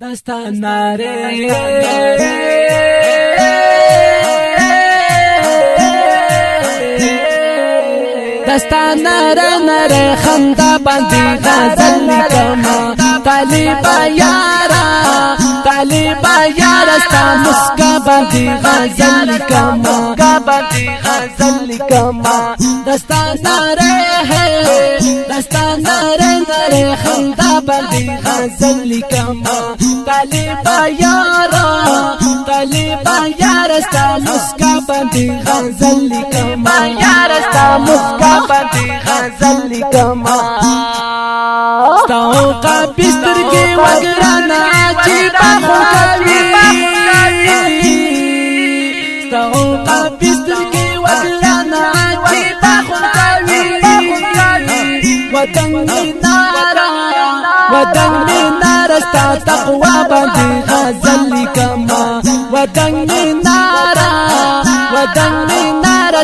دستان ناره دستان ناره ناره خندا باندې غزل لیکما طالبا یارا طالبا یارا ستا مسکا باندې غزل لیکما دستان ناره ہے دستان ناره ناره خندا باندې غزل لیکما طالبا یارا ستا مسکا باندې غزل لیکما یارا ستا مسکا باندې غزل لیکما ستاو کا بستر کې وګرانا چې باخو کوي ستاو کا بستر کې وګرانا چې باخو کوي وطن می نارا ستا تقوا باندې غزل لیکما وطن می نارا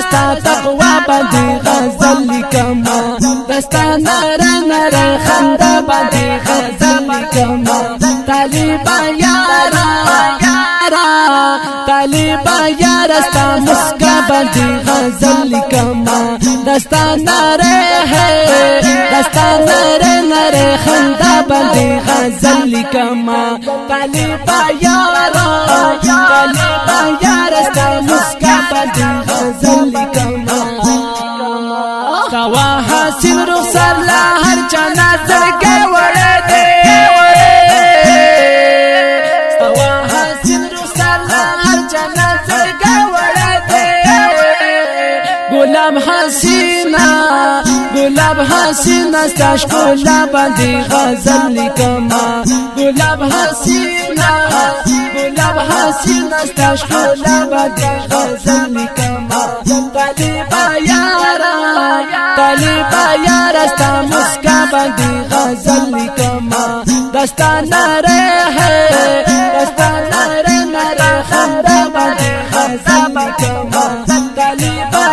ستا تقوا باندې غزل لیکما دستان ناره ناره خندا باندې غزل لیکما طالبا یارا ستا مسکا باندې غزل لیکما دستان ناره ہے دستان ناره خندا باندې غزل لیکما طالبا یارا ستا مسکا باندې غزل لیکما سوا حاصل رخصر لا هر چا نظر کې وړه دې سوا حاصل رخصر لا هر چا نظر کې وړه دې گلاب حسینا ستا ښکلا باندې غزل لیکما گلاب حسینا ستا ښکلا باندې غزل لیکما طالبا یارا ستا مسکا باندې غزل لیکما دستان ناره ہے دستان ناره خندا باندې غزل لیکما طالبا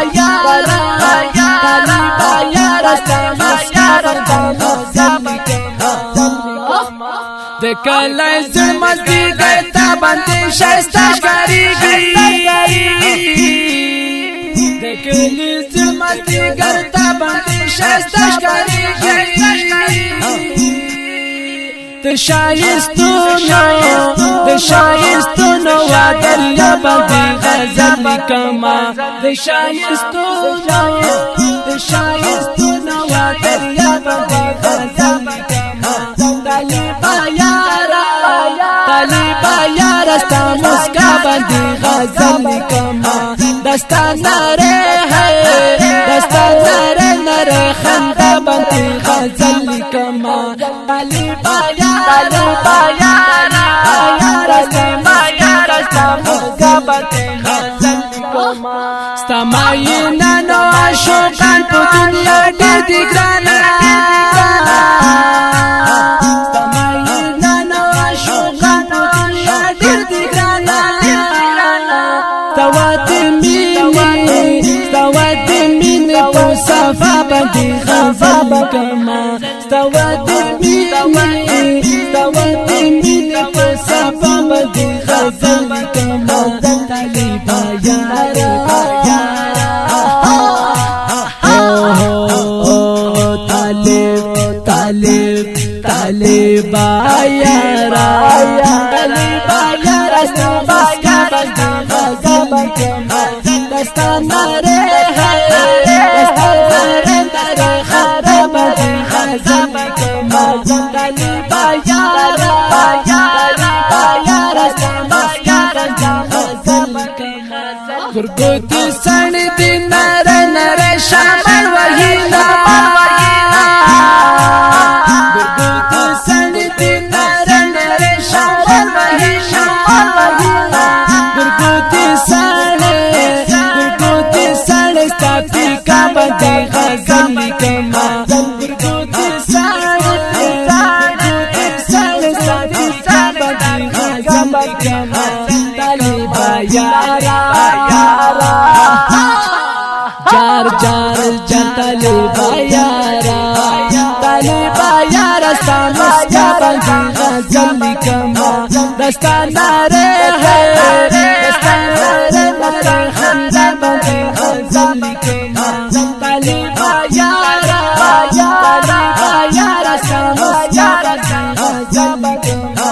یارا ستا مسکا باندې غزل لیکما د کله زمزدی ګټه باندې شایسته ښکاریږي د کله زمزدی ګټه باندې شایسته ښکاریږي د شایستونو دریا باندې غزل لیکما د شایستونو دریا باندې غزل لیکما طالبا یارا ستا مسکا باندې غزل لیکما دستان ناره ہے دستان ناره خندا باندې غزل لیکما طالبا یارا ستا مسکا باندې غزل لیکما ستا ماینا نو عاشقان په دنیا ډېر دي ګرانه صفا باندې غزل لیکما ستوا دې مینه په صفا باندې غزل لیکما طالبا یارا طالبا یارا ستا مسکا باندې غزل لیکما دستان ناره ہے طالبا یارا ستا مسکا باندې غزل لیکما ګرګوتی سن دې ناره ناره شامل وهینا ګرګوتی سن دې ناره ناره شامل وهینا ګرګوتی سن ستا پیکا باندې غزل لیکما ګرګوتی سن ستا پیکا باندې غزل لیکما طالبا یارا جار طالبا یارا ستا مسکا باندې غزل لیکما دستانا رے ہے دستانا رے نرے خندا باندې غزل کما طالبا یارا طالبا یارا سمسکا غزل کما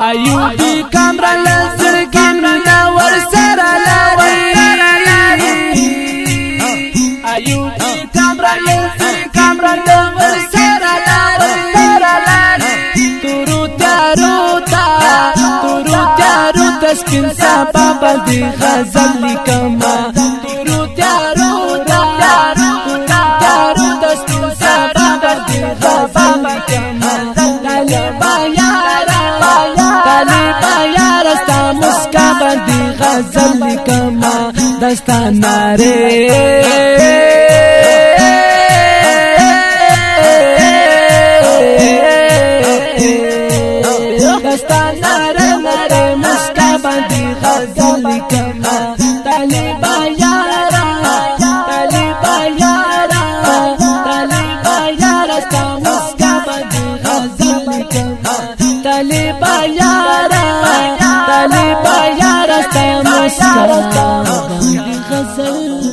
ایوبی کامران لزرگی منور سره لاری ایوبی کامران منور سره لاری تورو تیارو تا سپین سبا باندې غزل لیکما تورو تیارو تا سپین سبا باندې غزل لیکما طالبا یارا ستا مسکا باندې غزل لیکما دستانا رے دستانا رے نرے مسکا باندې غزل لیکما طالبا یارا ستا مسکا باندې غزل لیکما طالبا یارا ستا مسکا باندې غزل